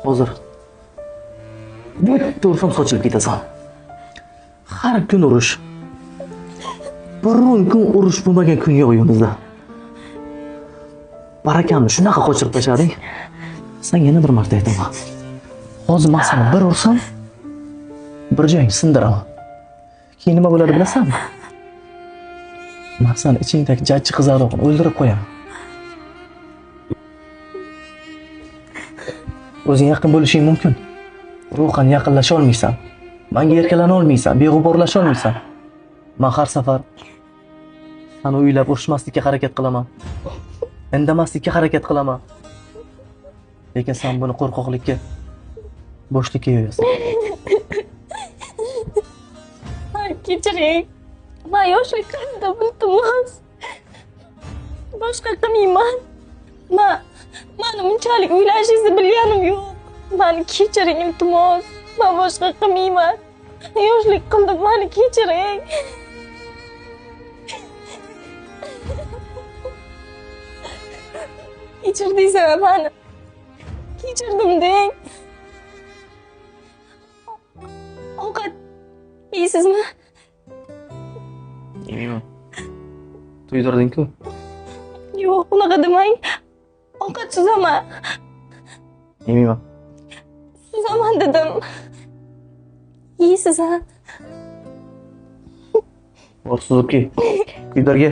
Hozir bitta ursam sochilib ketasan. Har kun urush. Biron kun urush bo'lmagan kun yo'q uyimizda. Barakamni shunaqa qochirib tashlading. Sen yana bir marta aytaman. Hozir men seni bir ursam, bir joyingni sindiraman. Keyin nima bo'ladi bilasanmi? Men seni ichingdagi jajji qizaloqni o'ldirib qo'yaman. O'zing yaqin bo'lishing mumkin. Ruhan yaqinlasha olmaysan. Menga erkalana olmaysan, beg'uborlasha olmaysan. Men har safar seni uylab urushmaslikka harakat qilaman. Indamaslikka harakat qilaman. Lekin sen buni qo'rqoqlikka, bo'shlikka yo'yasan. Kechiring. Men yoshligimda iltimos. Boshqa qilmayman. Meni bunchalik o'ylashingizni bilganim yo'q. Meni kechiring iltimos. Men boshqa qilmayman. Yoshlik qildim, meni kechiring. Kechirdingizmi meni? Kechirdim deng. Ovqat yeysizmi? Yemayman. To'ydirding-ku? Yo'q, unaqa demang. Ovqat suzaman. Yemayman. Suzaman dedim. Yeysiz-a? Bor suzib ki. Kuydirga.